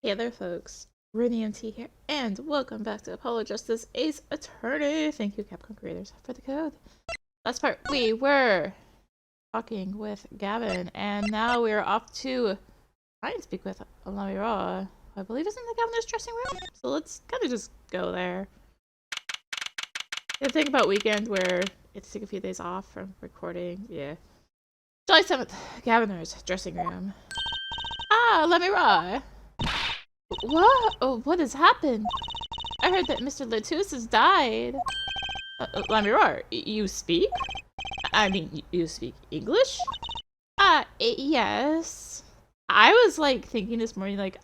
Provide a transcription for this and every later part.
Hey there folks, rinimt here, and welcome back to Apollo Justice Ace Attorney. Thank you Capcom Creators for the code. Last part, we were talking with Gavin, and now we're off to try and speak with Lamiroir, I believe is in the governor's dressing room, so let's kind of just go there. The thing about weekend where it's take a few days off from recording, yeah. July 7th, governor's dressing room. Ah, Lamiroir! What? Oh, what has happened? I heard that Mr. Latus has died. Lamiroir, you speak? I mean, you speak English? Yes. I was like thinking this morning, like,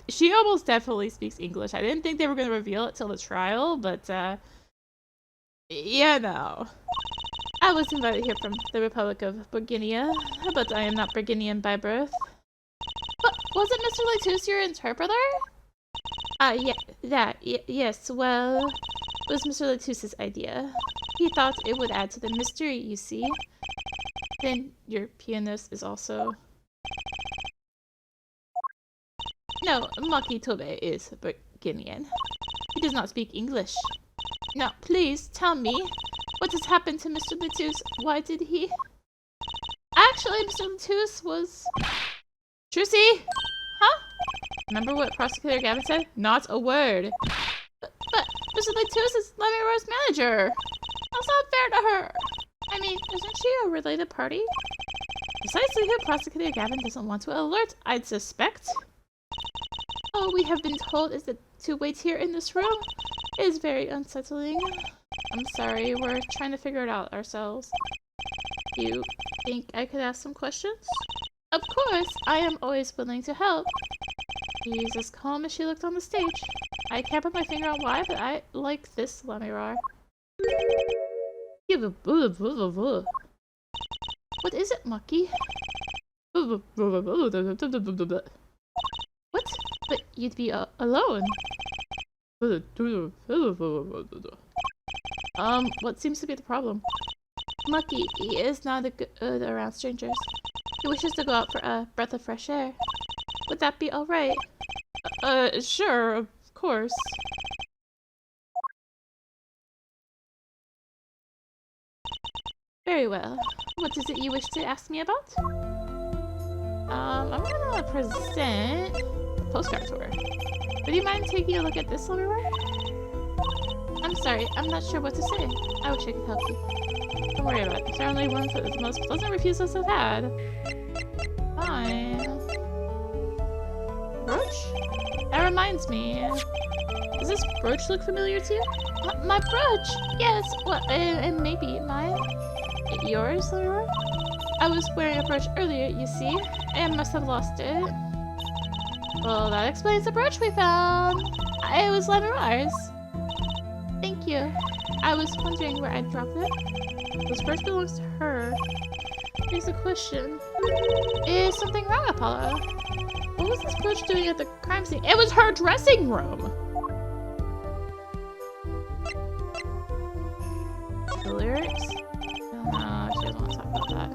she almost definitely speaks English. I didn't think they were going to reveal it till the trial, but, yeah, no. I was invited here from the Republic of Burgunia, but I am not Burgundian by birth. But wasn't Mr. Latus your interpreter? Yes, well, it was Mr. Latus's idea. He thought it would add to the mystery, you see. Then your pianist is also... No, Maki Tobe is Burgundian. He does not speak English. Now, please tell me, what has happened to Mr. Latus? Why did he... Actually, Mr. Latus was... Trucy! Huh? Remember what Prosecutor Gavin said? Not a word. But Mr. Latus is Lamiroir's manager. That's not fair to her. I mean, isn't she a related party? Precisely who Prosecutor Gavin doesn't want to alert, I'd suspect. All we have been told is that to wait here in this room is very unsettling. I'm sorry, we're trying to figure it out ourselves. You think I could ask some questions? Of course, I am always willing to help. She's as calm as she looked on the stage. I can't put my finger on why, but I like this Lamiroir. What is it, Maki? What? But you'd be alone. What seems to be the problem? Maki is not good around strangers. He wishes to go out for a breath of fresh air. Would that be alright? Sure, of course. Very well. What is it you wish to ask me about? I'm gonna present a postcard to her. Would you mind taking a look at this, Lamiroir? I'm sorry, I'm not sure what to say. I wish I could help you. Don't worry about it. These are only ones that the most pleasant refusals have had. Fine. Brooch? That reminds me. Does this brooch look familiar to you? My brooch? Yes. Well, and maybe mine. Yours, Lamiroir? I was wearing a brooch earlier, you see. I must have lost it. Well, that explains the brooch we found. It was Lamiroir's. Thank you. I was wondering where I dropped it. This brooch belongs to her. Here's a question. Is something wrong, Apollo? What was this brooch doing at the crime scene? It was her dressing room! The lyrics? No, she doesn't want to talk about that.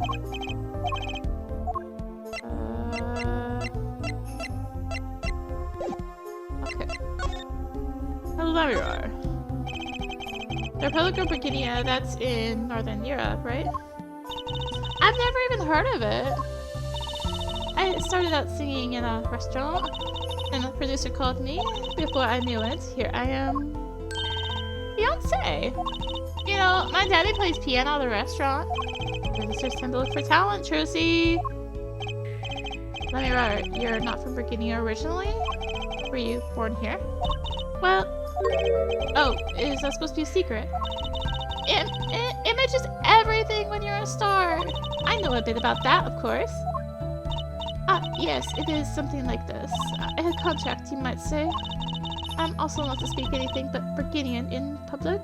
Okay. Hello, Lamiroir. The Republic of Burgunia, that's in Northern Europe, right? I've never even heard of it. I started out singing in a restaurant, and the producer called me. Before I knew it, here I am. Fiancé! You know, my daddy plays piano at the restaurant. Producers tend to look for talent, Trucy! Lamiroir, you're not from Burgunia originally? Were you born here? Well... Oh, is that supposed to be a secret? Image is everything when you're a star! I know a bit about that, of course. Yes, it is something like this. A contract, you might say. I'm also not to speak anything but Burgundian in public.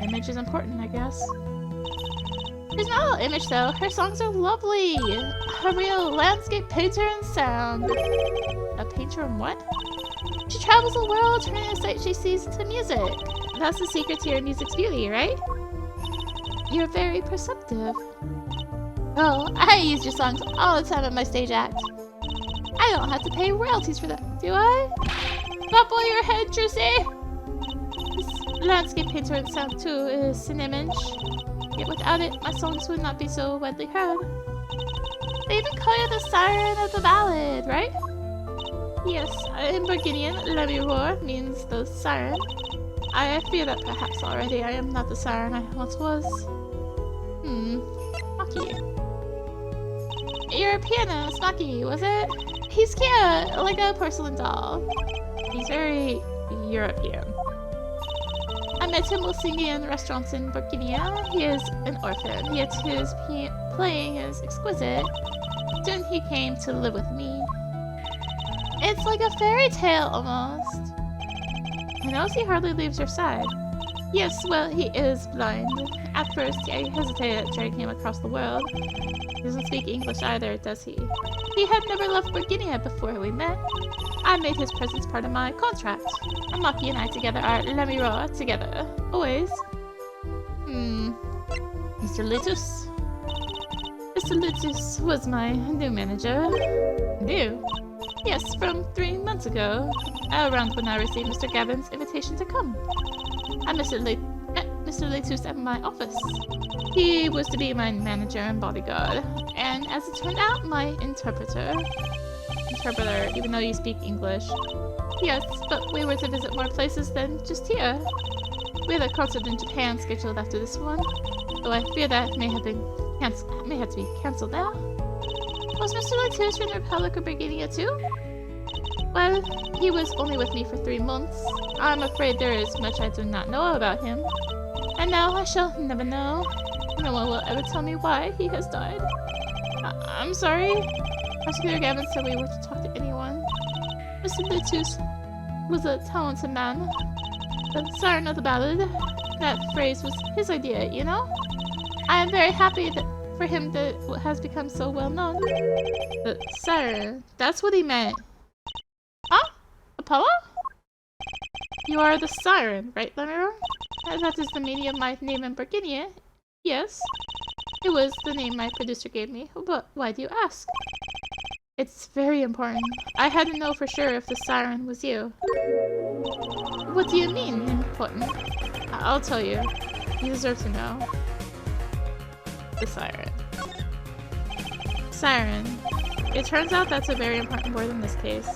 Image is important, I guess. She's not all image, though. Her songs are lovely! A real landscape painter in sound. A painter in what? She travels the world, turning a sight she sees into music. That's the secret to your music's beauty, right? You're very perceptive. Oh, I use your songs all the time at my stage act. I I don't have to pay royalties for that, do I? Stop all your head, Jersey! This landscape painter in sound too is an image. Yet without it, my songs would not be so widely heard. They even call you the siren of the ballad, right? Yes, in Burgundian, Lamiroir means the siren. I fear that perhaps already I am not the siren I once was. Maki. Your pianist, Maki, was it? He's cute, like a porcelain doll. He's very European. I met him while singing in restaurants in Burgundia. He is an orphan, yet his playing is exquisite. Soon he came to live with me. It's like a fairy tale, almost. I notice he hardly leaves your side. Yes, well, he is blind. At first, I hesitated dragging him across the world. He doesn't speak English either, does he? He had never left Burgundia before we met. I made his presence part of my contract. Maki and I together are Lamiroir together. Always. Mr. Litus. Mr. Litus was my new manager. New? Yes, from 3 months ago. Around when I received Mr. Gavin's invitation to come. I met Mr. Litus at my office. He was to be my manager and bodyguard, and as it turned out, my interpreter. Interpreter, even though you speak English. Yes, but we were to visit more places than just here. We had a concert in Japan scheduled after this one, though I fear that may have to be cancelled now. Was Mr. Litus from the Republic of Burgundia too? Well, he was only with me for 3 months. I'm afraid there is much I do not know about him. And now I shall never know. No one will ever tell me why he has died. I'm sorry. Prosecutor Gavin said we were to talk to anyone. Mr. Litus was a talented man. The siren of the ballad. That phrase was his idea, you know? I am very happy for him that it has become so well known. The siren. That's what he meant. Huh? Apollo? You are the siren, right, Lamiroir? That is the meaning of my name in Burgundian. Yes. It was the name my producer gave me. But why do you ask? It's very important. I had to know for sure if the siren was you. What do you mean, important? I'll tell you. You deserve to know. The siren. Siren. It turns out that's a very important word in this case.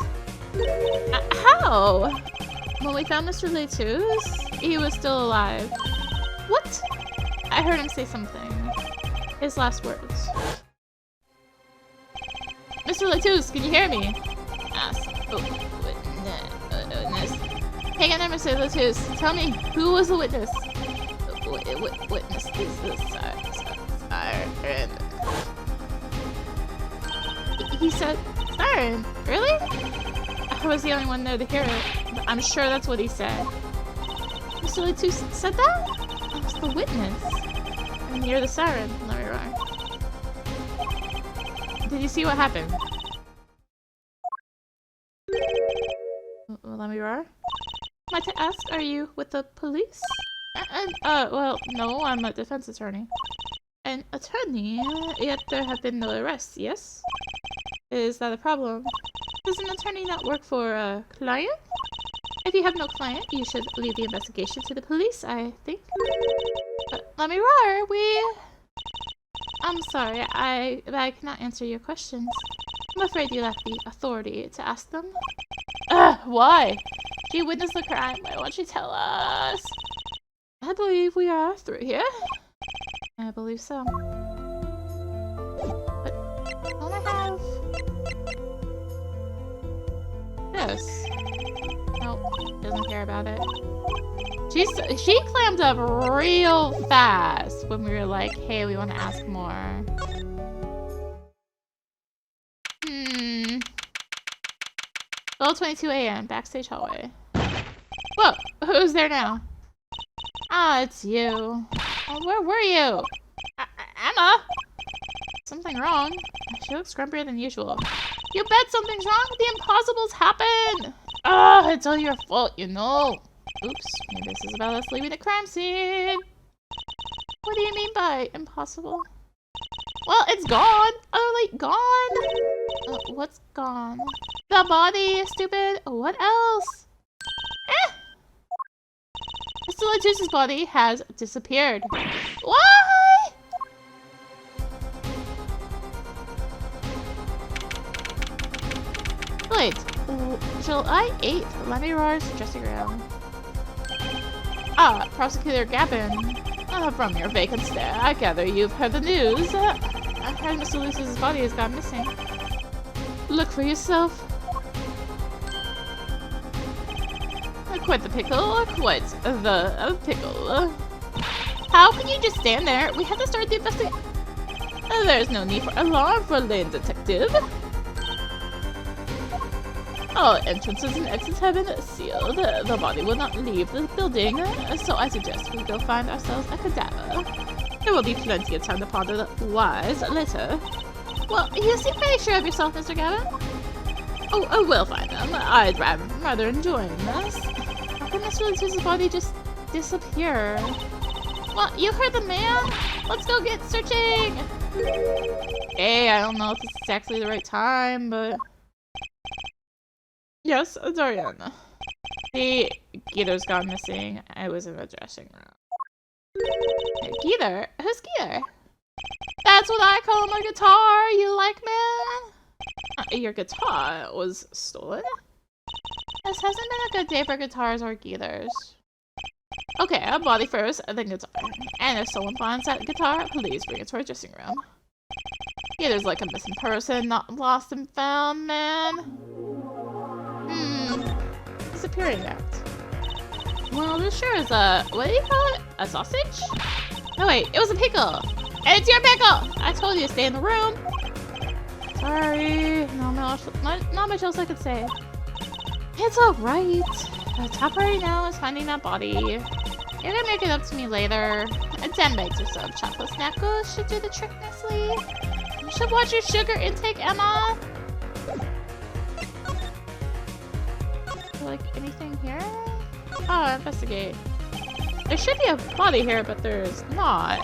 How? When we found Mr. Litus, he was still alive. What? I heard him say something. His last words. Mr. Litus, can you hear me? Ask. Witness. Hang on there, Mr. Litus. Tell me, who was the witness? Witness is the siren. He said, siren? Really? I was the only one there to hear it, but I'm sure that's what he said. Mr. Litus said that? I was the witness. And you're the siren, Lamiroir. Did you see what happened? Lamiroir? Might I ask, are you with the police? Well, no, I'm a defense attorney. An attorney? Yet there have been no arrests, yes? Is that a problem? Does an attorney not work for a client? If you have no client, you should leave the investigation to the police, I think. Lamiroir, I'm sorry, but I cannot answer your questions. I'm afraid you lack the authority to ask them. Why? She witnessed the crime. Why won't she tell us? I believe we are through here. I believe so. But don't I have this? Nope, doesn't care about it. She clammed up real fast when we were like, hey, we want to ask more. 12:22 a.m. Backstage hallway. Whoa, who's there now? Ah, it's you. Oh, where were you? Emma? Something wrong? She looks grumpier than usual. You bet something's wrong? The impossibles happen! Ah, it's all your fault, you know. Oops, maybe this is about us leaving the crime scene. What do you mean by impossible? Well, it's gone. Utterly gone. What's gone? The body, stupid. What else? Eh! Mr. Latuse's body has disappeared. Why? Wait, July 8th, Lamiroir's dressing room. Ah, Prosecutor Gavin. From your vacant stare, I gather you've heard the news. I heard Mr. Luce's body has gone missing. Look for yourself. Quite the pickle, quite the pickle. How can you just stand there? We have to start the investigation. There's no need for alarm for Lane Detective. All entrances and exits have been sealed. The body will not leave the building, so I suggest we go find ourselves a cadaver. There will be plenty of time to ponder the whys later. Well, you seem pretty sure of yourself, Mr. Gavin. Oh, we'll find them. I'd rather enjoy this. How can Mr. Latuse's body just disappear? Well, you heard the man. Let's go get searching. Hey, I don't know if it's exactly the right time, but... Yes, Dorian. The Geether's gone missing. I was in the dressing room. Geether? Who's Geether? That's what I call my guitar, you like, man? Your guitar was stolen? This hasn't been a good day for guitars or Geethers. Okay, a body first, then guitar. And if someone finds that guitar, please bring it to our dressing room. Geether's like a missing person, not lost and found, man. Disappearing act. Well, this sure is a... what do you call it? A sausage? No, wait, it was a pickle. And it's your pickle! I told you to stay in the room. Sorry. Not much else I could say. It's alright. The top priority now is finding that body. You're gonna make it up to me later. 10 bags or so of chocolate snackos should do the trick nicely. You should watch your sugar intake, Emma. Like anything here? Oh, investigate. There should be a body here, but there's not.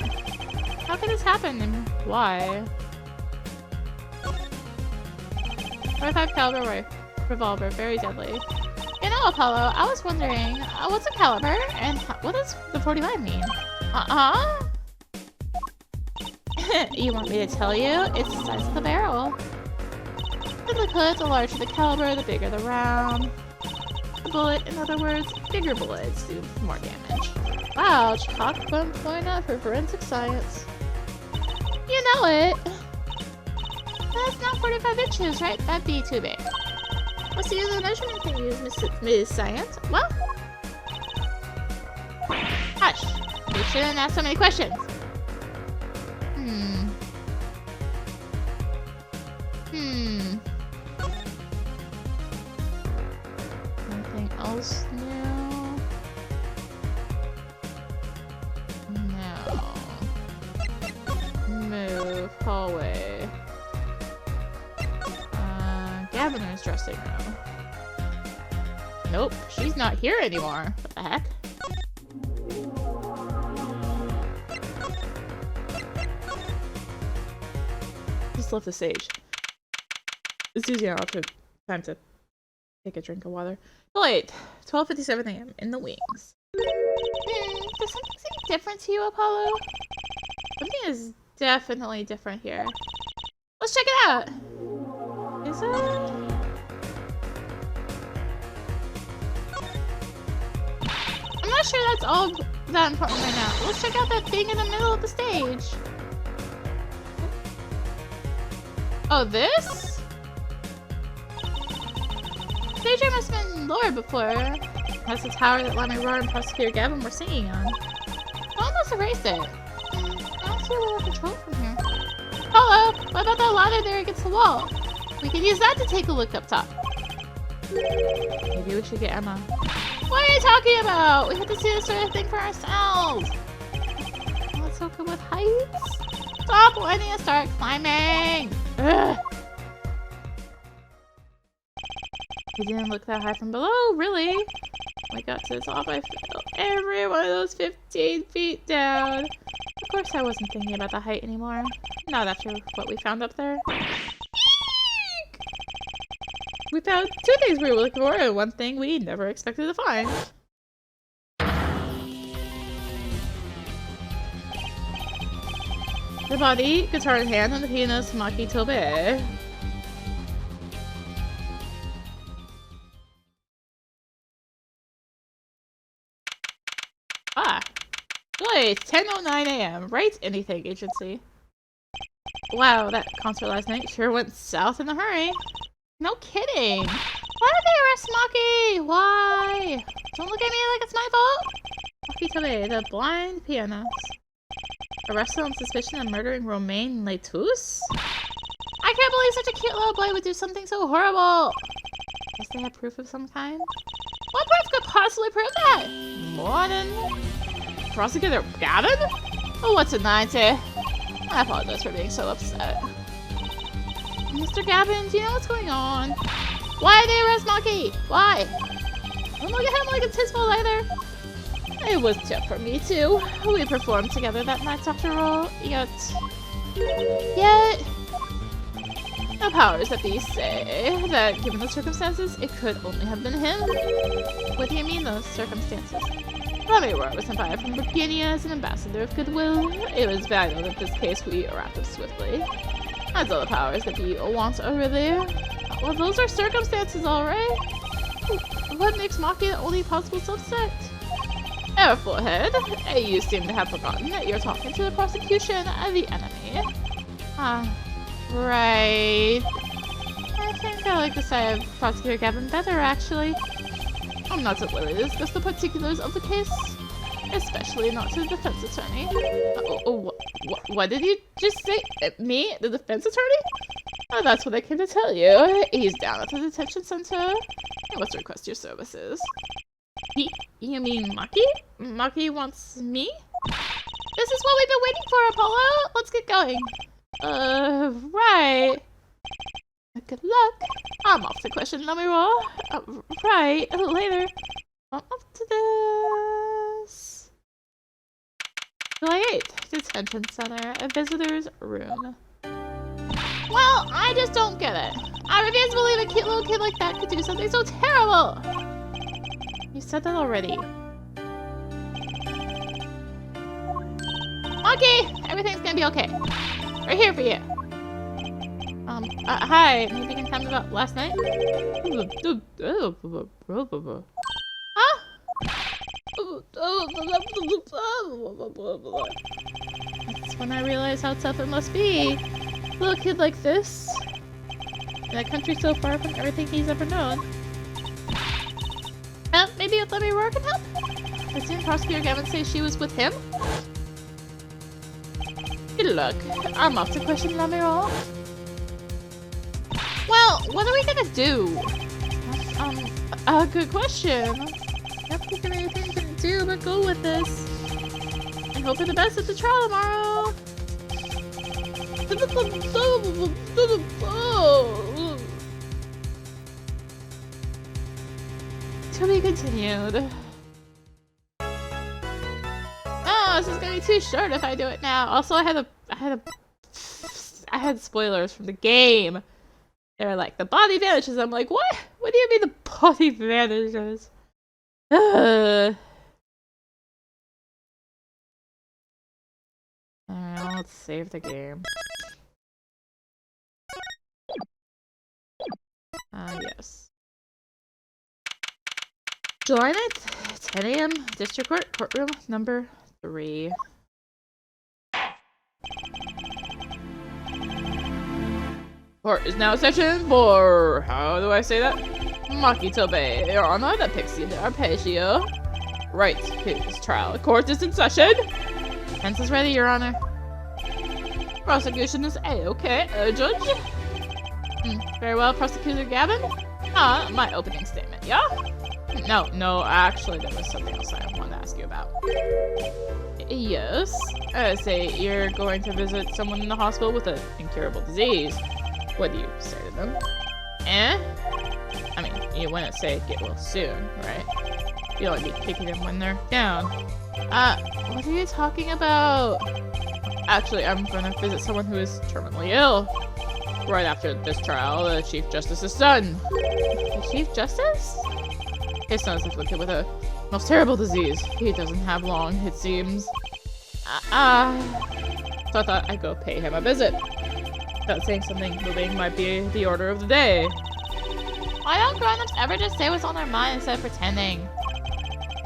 How could this happen and why? 45 caliber revolver, very deadly. You know, Apollo, I was wondering, what's a caliber and what does the 45 mean? You want me to tell you? It's the size of the barrel. Simply put, the larger the caliber, the bigger the round. Bullet, in other words, bigger bullets do more damage. Wow, chalk bone pointer for forensic science. You know it. That's not 45 inches, right? That'd be too big. What's the other measurement thing you use, Ms. Science? Well? Hush. You shouldn't ask so many questions. Anything else new? No. Move. Hallway. Gaviner's dressing room. Nope, she's not here anymore. What the heck? Just left the stage. It's usually our time to take a drink of water. Oh, wait, 12:57 a.m. in the wings. Does something seem different to you, Apollo? Something is definitely different here. Let's check it out. Is it? I'm not sure that's all that important right now. Let's check out that thing in the middle of the stage. Oh, this? Stage I must have been lowered before. That's the tower that Lamiroir and Prosecutor Gavin were singing on. Someone must erase it. I don't see a way to control it from here. Hello, what about that ladder there against the wall? We can use that to take a look up top. Maybe we should get Emma. What are you talking about? We have to see this sort of thing for ourselves. Let's go with heights. Stop letting us start climbing. Ugh. We didn't look that high from below, really. We got to the top, I fell every one of those 15 feet down. Of course I wasn't thinking about the height anymore. Not after what we found up there. We found 2 things we were looking for and 1 thing we never expected to find. The body, guitar in hand, and the pianist Maki Tobe. Ah. Boy, it's 10:09 AM. Right? Anything, agency. Wow, that concert last night sure went south in a hurry. No kidding. Why did they arrest Maki? Why? Don't look at me like it's my fault. Maki Tobe, the blind pianist. Arrested on suspicion of murdering Romain Letus? I can't believe such a cute little boy would do something so horrible. Guess they have proof of some kind? What proof could possibly prove that? More than... Prosecutor Gavin? Oh, what's a 90? I apologize for being so upset. Mr. Gavin, do you know what's going on? Why did they arrest Maki? Why? Don't look at him like it's his fault either. It was tough for me too. We performed together that night after all. Yet... The powers that be say that given the circumstances, it could only have been him. What do you mean those circumstances? Lamiroir was invited from Virginia as an ambassador of goodwill. It was vital that this case we wrapped up swiftly. That's all the powers that be want over there. Well, those are circumstances, alright. What makes Maki the only possible suspect? Our forehead, you seem to have forgotten that you're talking to the prosecution and the enemy. Ah, right. I think I like the side of Prosecutor Gavin better, actually. I'm not at liberty to discuss the particulars of the case, especially not to the defense attorney. What did you just say? Me? The defense attorney? Oh, that's what I came to tell you. He's down at the detention center. He wants to request your services. You mean Maki? Maki wants me? This is what we've been waiting for, Apollo! Let's get going. Right. Good luck. I'm off to question Lamiroir. Right, later. I'm off to this. July 8th, detention center, a visitor's room. Well, I just don't get it. I refuse to believe a cute little kid like that could do something so terrible. You said that already. Okay, everything's gonna be okay. We're here for you. Hi, maybe you can tell me about last night? Huh? That's when I realized how tough it must be. A little kid like this, in a country so far from everything he's ever known. Maybe Lamiroir can help? Didn't Prosecutor Gavin say she was with him? Good luck. I'm off to question Lamiroir. Well, what are we gonna do? Good question. I don't think of anything to do but go with this. And hope for the best at the trial tomorrow. To be continued. Oh, this is gonna be too short if I do it now. Also, I had spoilers from the game. They're like, the body vanishes. I'm like, what? What do you mean the body vanishes? Alright, let's save the game. Yes. July 9th, 10 AM, District Court, courtroom number 3. Court is now session for, how do I say that? Maki Tobe, Your Honor, the Pixie de Arpeggio. Right, his trial. Court is in session. Defense is ready, Your Honor. Prosecution is A-okay, Judge. Very well, Prosecutor Gavin. My opening statement, yeah? No, actually, there was something else I wanted to ask you about. Yes. Say you're going to visit someone in the hospital with an incurable disease. What do you say to them? I mean, you wouldn't say get well soon, right? You'll only be picking them when they're down. What are you talking about? Actually, I'm gonna visit someone who is terminally ill. Right after this trial, the Chief Justice is done. The Chief Justice? His son is afflicted with a most terrible disease. He doesn't have long, it seems. So I thought I'd go pay him a visit. Without saying something moving might be the order of the day. Why don't grown-ups ever just say what's on their mind instead of pretending?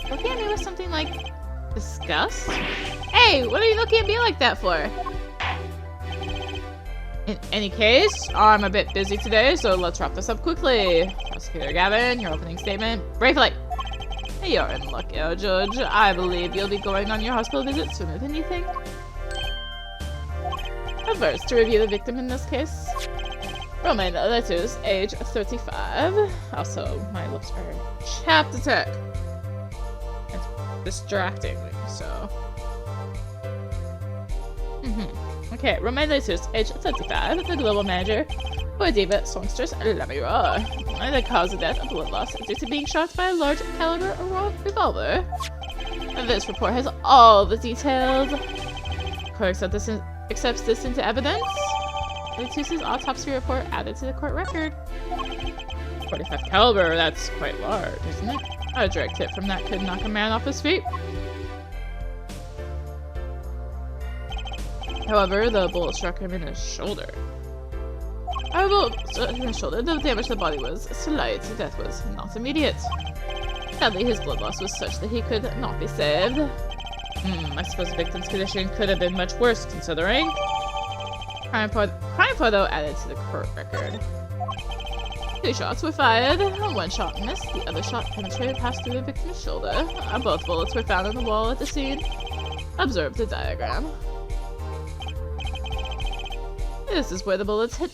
Looking at me with something like disgust? Hey, what are you looking at me like that for? In any case, I'm a bit busy today, so let's wrap this up quickly. Prosecutor Gavin, your opening statement. Briefly. You're in luck, Judge. I believe you'll be going on your hospital visit sooner than you think. First, to review the victim in this case. Roman Letus, age 35. Also, my lips are chapped to tech. It's distracting me, so. Okay, Roman Letus, age 35, the global manager for Diva Songsters Lamiroir. The cause of death, blood loss, due to being shot by a large caliber revolver. This report has all the details. Court accepts this into evidence. Letus's autopsy report added to the court record. 45 caliber, that's quite large, isn't it? A direct hit from that could knock a man off his feet. However, the bullet struck him in his shoulder. A bullet struck him in his shoulder. The damage to the body was slight. Death was not immediate. Sadly, his blood loss was such that he could not be saved. I suppose the victim's condition could have been much worse, considering. Crime photo added to the court record. 2 shots were fired. One shot missed. The other shot penetrated past through the victim's shoulder. Both bullets were found on the wall at the scene. Observe the diagram. This is where the bullets hit.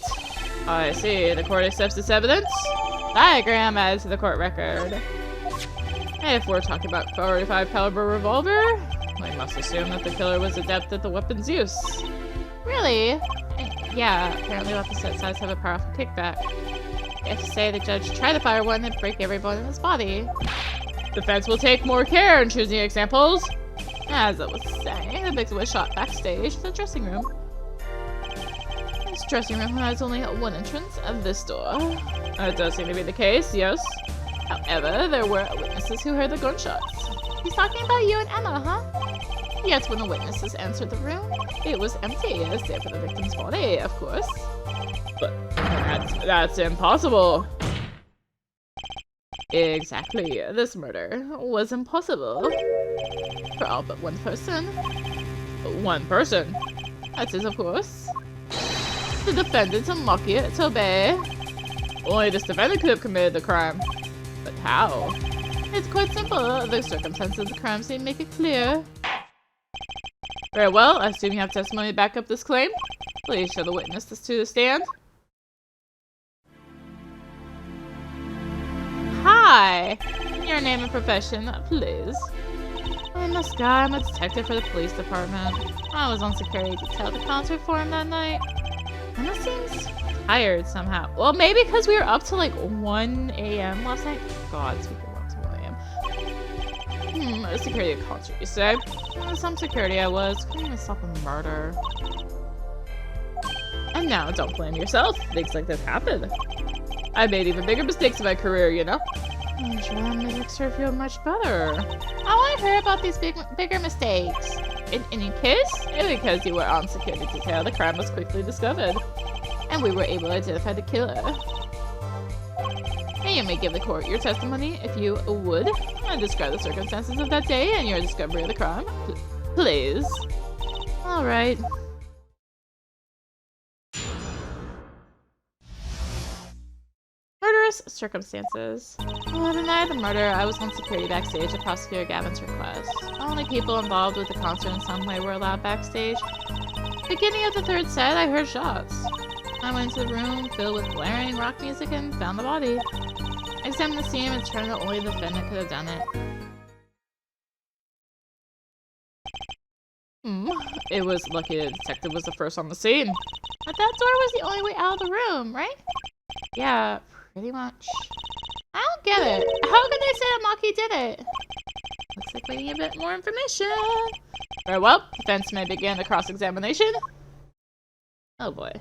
I see. The court accepts this evidence. Diagram added to the court record. If we're talking about 45 caliber revolver, we must assume that the killer was adept at the weapon's use. Really? Yeah, apparently opposite sides have a powerful kickback. If, say, the judge tried to fire one, it'd break every bone in his body. Defense will take more care in choosing examples. As I was saying, the victim was shot backstage in the dressing room. This dressing room has only one entrance, this door. That does seem to be the case, yes. However, there were witnesses who heard the gunshots. He's talking about you and Emma, huh? Yet when the witnesses entered the room, it was empty, save for the victim's body, of course. But that's impossible. Exactly, this murder was impossible. For all but one person. One person? That is, of course, the defendant, Maki Tobe. Only this defendant could have committed the crime. But how? It's quite simple. The circumstances of the crime seem to make it clear. Very well, I assume you have testimony to back up this claim. Please show the witness this to the stand. Hi! Your name and profession, please. I'm this guy. I'm a detective for the police department. I was on security detail at the concert for him that night. Emma seems tired somehow. Well, maybe because we were up till like 1 a.m. last night. God, we were up to 1 a.m. Security concert, you say? Some security I was. Couldn't even stop a murder. And now, don't blame yourself. Things like this happen. I made even bigger mistakes in my career, you know? I'm sure that makes her feel much better. I want to hear about these bigger mistakes. In any case, because you were on security detail, the crime was quickly discovered. And we were able to identify the killer. And you may give the court your testimony, if you would, and describe the circumstances of that day and your discovery of the crime. Please. Alright. Murderous circumstances. On the night of the murder, I was on security backstage at Prosecutor Gavin's request. Only people involved with the concert in some way were allowed backstage. Beginning of the third set, I heard shots. I went into the room filled with blaring rock music and found the body. I examined the scene and determined that only the defendant could have done it. It was lucky the detective was the first on the scene. But that door was the only way out of the room, right? Yeah, pretty much. I don't get it. How could they say that Maki did it? Looks like we need a bit more information. Very well. Defense may begin the cross-examination. Oh boy.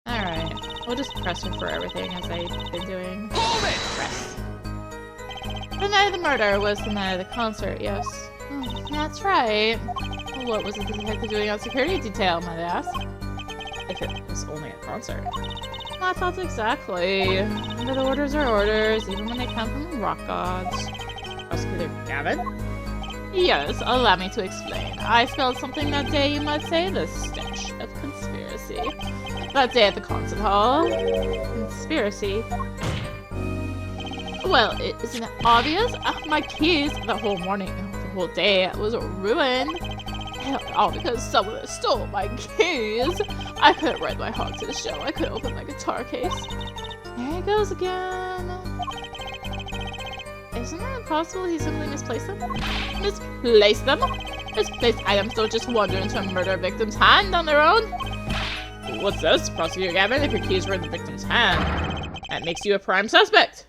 Alright. We'll just press her for everything as I've been doing. Press. The night of the murder was the night of the concert, yes. Oh, that's right. What was the detective doing on security detail, might I ask? If it was only a concert. Not thoughts exactly. But orders are orders, even when they come from the rock gods. Prosecutor Gavin? Yes, allow me to explain. I smelled something that day, you might say, the stench of conspiracy. That day at the concert hall. Conspiracy? Well, isn't it obvious? My keys, the whole morning, the whole day was ruined. All because someone stole my keys. I couldn't ride my hog to the show. I couldn't open my guitar case. There he goes again. Isn't it possible he simply misplaced them? Misplaced them? Misplaced items don't just wander into a murder victim's hand on their own. What's this, Prosecutor Gavin? If your keys were in the victim's hand, that makes you a prime suspect.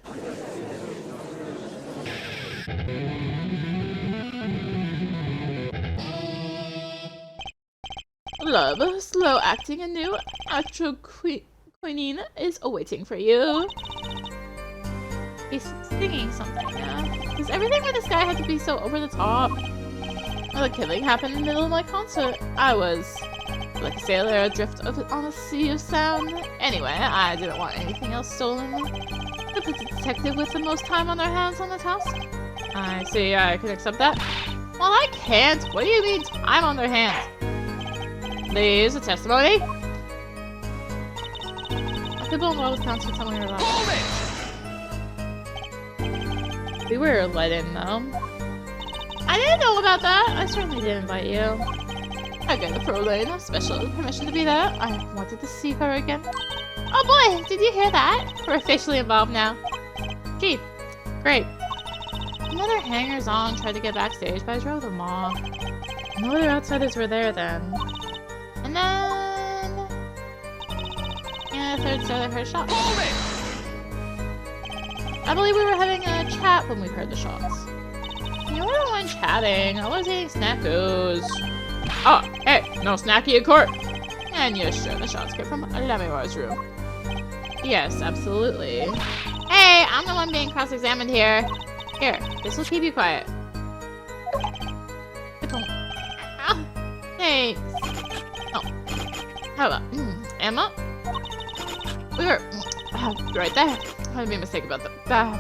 Love, slow acting and new actual quinine is awaiting for you. He's singing something now. Does everything with this guy have to be so over the top? Well, the killing happened in the middle of my concert. I was like a sailor adrift on a sea of sound. Anyway, I didn't want anything else stolen. But the detective with the most time on their hands on the task. I see, I can accept that. Well, I can't. What do you mean time on their hands? Please, a testimony. People involved with concert tell me you're allowed. We were let in, though. I didn't know about that. I certainly did invite you. I got the pro lane, special permission to be there. I wanted to see her again. Oh boy, did you hear that? We're officially involved now. Gee, great. Another hangers-on tried to get backstage, but I drove them off. No other outsiders were there then. And then... yeah, the third started her shots. I believe we were having a chat when we heard the shots. You were the one chatting. I was eating snackos. Oh, hey, no snacky in court. And you're sure the shots came from Lamiroir's room? Yes, absolutely. Hey, I'm the one being cross-examined here. Here, this will keep you quiet. Hey. Oh. How about Emma? We were right there. I made a mistake about the bath.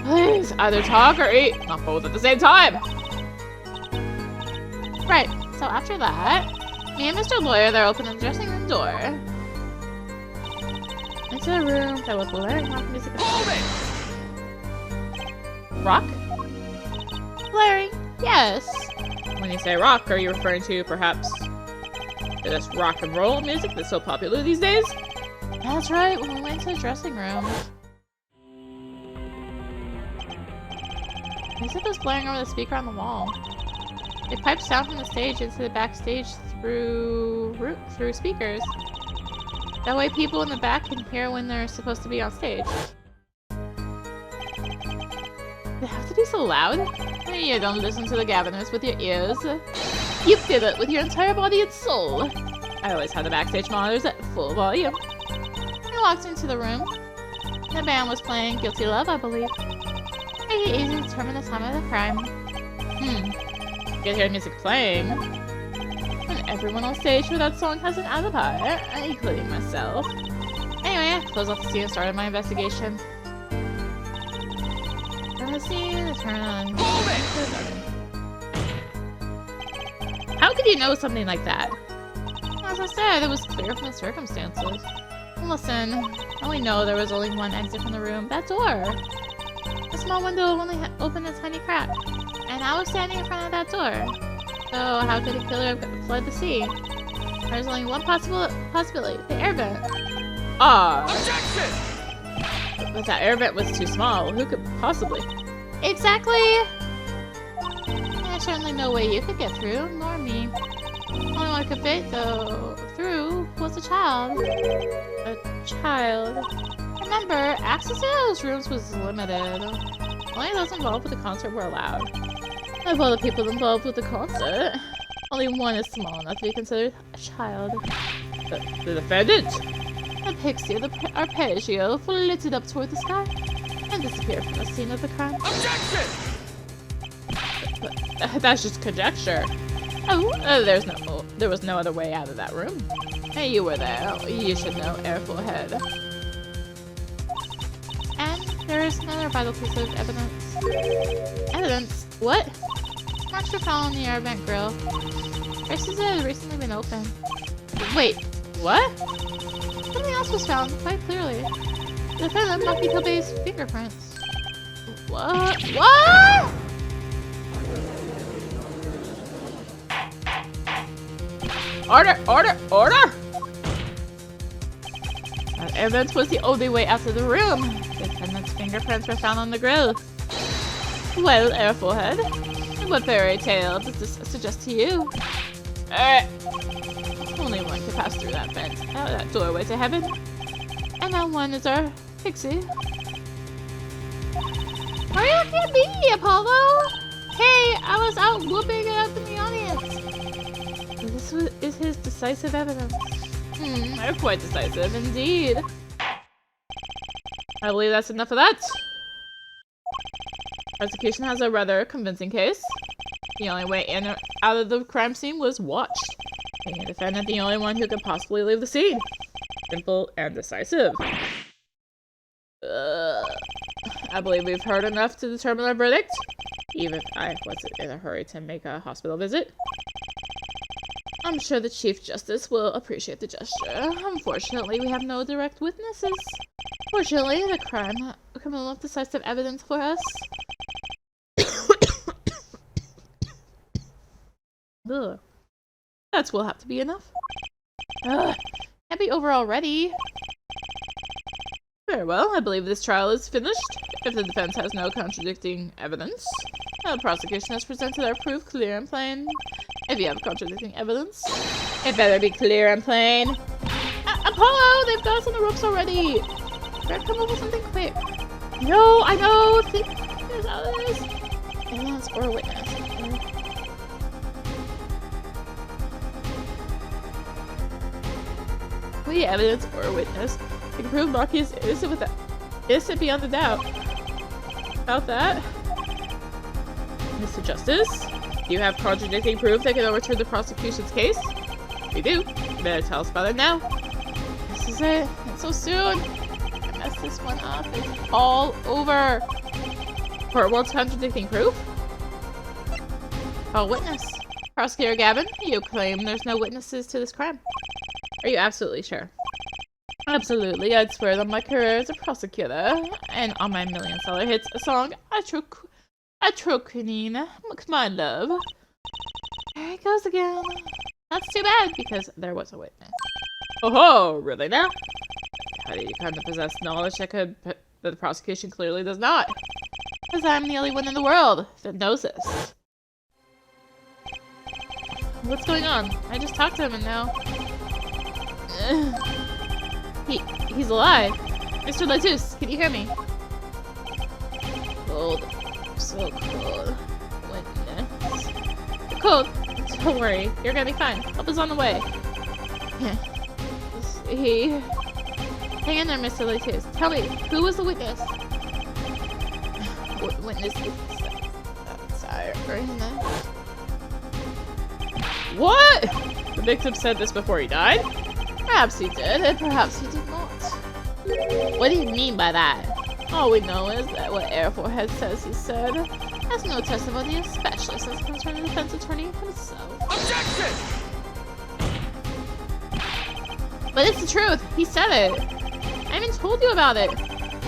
Please, either talk or eat. Not both at the same time. Right, so after that, me and Mr. Lawyer there opened the dressing room door. Into the room that was blaring rock music. Rock? Blaring? Yes. When you say rock, are you referring to perhaps this rock and roll music that's so popular these days? That's right, when we went to the dressing room. Music was blaring over the speaker on the wall. It pipes down from the stage into the backstage through speakers. That way people in the back can hear when they're supposed to be on stage. They have to be so loud? You don't listen to the Gaviners with your ears. You feel it with your entire body and soul. I always had the backstage monitors at full volume. I walked into the room. The band was playing Guilty Love, I believe. Make it easy to determine the time of the crime. You can hear music playing. And everyone on stage for that song has an alibi, including myself. Anyway, I closed off the scene and started my investigation. From the scene to turn on. How could you know something like that? As I said, it was clear from the circumstances. Listen, I only know there was only one exit from the room. That door. A small window only opened a tiny crack. And I was standing in front of that door. So how could a killer have fled the scene? There's only one possibility. The air vent. Objection! But that air vent was too small. Who could possibly? Exactly! There's certainly no way you could get through, nor me. Only one I could fit, though, through was a child. A child. Remember, access to those rooms was limited. Only those involved with the concert were allowed. Of all the people involved with the concert, only one is small enough to be considered a child. The defendant? The pixie of the arpeggio flitted up toward the sky and disappeared from the scene of the crime. Objection! But that's just conjecture. Oh, there was no other way out of that room. Hey, you were there. You should know, airful head. And there is another vital piece of evidence. Evidence? What? Marks were found on the air vent grill. Braces had recently been opened. Wait, what? Something else was found, quite clearly. The defendant Monkey Kobe's fingerprints. What? What? Order! Order! Order! That evidence was the only way out of the room. The defendant's fingerprints were found on the grill. Well, airful head, what fairy tale does this suggest to you? Only one can pass through that vent, out of that doorway to heaven. And that one is our pixie. Are you looking at me, Apollo? Hey, I was out whooping it up in the audience. This is his decisive evidence. They're quite decisive indeed. I believe that's enough of that. Prosecution has a rather convincing case. The only way in or out of the crime scene was watched, making the defendant the only one who could possibly leave the scene. Simple and decisive. I believe we've heard enough to determine our verdict, even if I wasn't in a hurry to make a hospital visit. I'm sure the Chief Justice will appreciate the gesture. Unfortunately, we have no direct witnesses. Fortunately, the criminal of decisive evidence for us. Ugh. That will have to be enough. Ugh. Can't be over already. Very well, I believe this trial is finished. If the defense has no contradicting evidence, the prosecution has presented our proof clear and plain. If you have contradicting evidence, it better be clear and plain. Apollo, they've got us on the ropes already. Better come up with something quick. No, I know. Think there's others. Evidence or witness. We evidence or witness can prove Maki is innocent beyond a doubt. About that, Mr. Justice, do you have contradicting proof that can overturn the prosecution's case? We do. You better tell us about it now. This is it. And so soon. I messed this one up. It's all over. Court wants contradicting proof? Oh, witness. Prosecutor Gavin, you claim there's no witnesses to this crime. Are you absolutely sure? Absolutely. I'd swear on my career as a prosecutor and on my million-seller hits song, Atrokinine, my love. There it goes again. That's too bad, because there was a witness. Oh, really now? How do you come to possess knowledge that the prosecution clearly does not? Because I'm the only one in the world that knows this. What's going on? I just talked to him and now... He's alive. Mr. Latus, can you hear me? Cold. So cold. Witness. Cold. Don't worry. You're gonna be fine. Help is on the way. Hang in there, Mr. Latus. Tell me, who was the witness? Witness is... Sorry. What? The victim said this before he died? Perhaps he did, and perhaps he did not. What do you mean by that? All we know is that what Airforehead says he said has no testimony, especially since it comes from the defense attorney himself. Objection! But it's the truth. He said it. I even told you about it.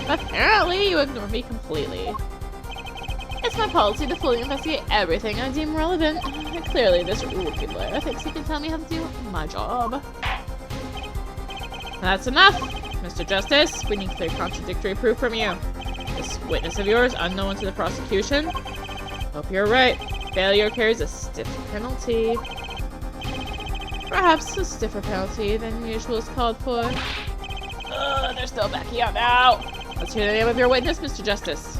Apparently, you ignore me completely. It's my policy to fully investigate everything I deem relevant. Clearly, this rookie player thinks he can tell me how to do my job. That's enough! Mr. Justice, we need clear contradictory proof from you. This witness of yours, unknown to the prosecution. Hope you're right. Failure carries a stiff penalty. Perhaps a stiffer penalty than usual is called for. They're still backing out now. Let's hear the name of your witness, Mr. Justice.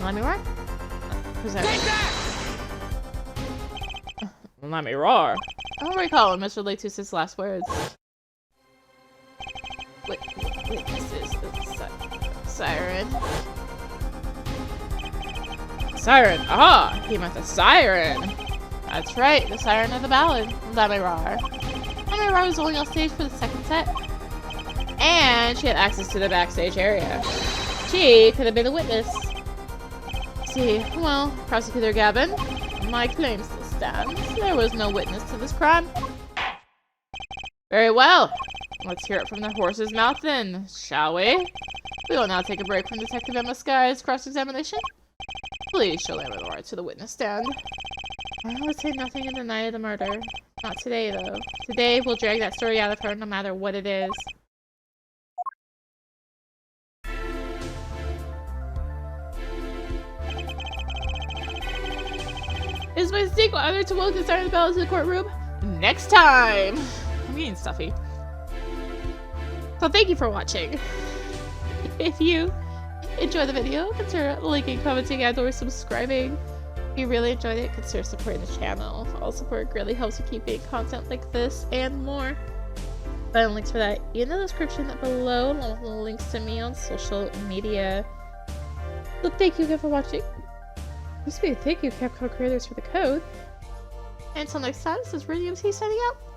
Lamiroir? Who's that? Take that! Lamiroir. I don't recall Mr. Latus's last words. Witnesses. Siren. Siren. Aha! He meant the siren. That's right, the siren of the ballad, Lamiroir. Lamiroir was only on stage for the second set, And she had access to the backstage area. she could have been a witness. See, well, Prosecutor Gavin, my claim still stands. There was no witness to this crime. Very well. Let's hear it from the horse's mouth then, shall we? We will now take a break from Detective Emma Sky's cross-examination. Please show Lamiroir to the witness stand. I would say nothing in the night of the murder. Not today, though. Today, we'll drag that story out of her no matter what it is. Is my sequel honor to welcome Siren Bell to the courtroom? Next time! I'm getting stuffy. So thank you for watching. If you enjoyed the video, consider liking, commenting, and or subscribing. If you really enjoyed it, consider supporting the channel. All support really helps me keep making content like this and more. Find links for that in the description below, along with the links to me on social media. So thank you again for watching. Thank you, Capcom Creators, for the code. And until next time, this is rinimt signing out.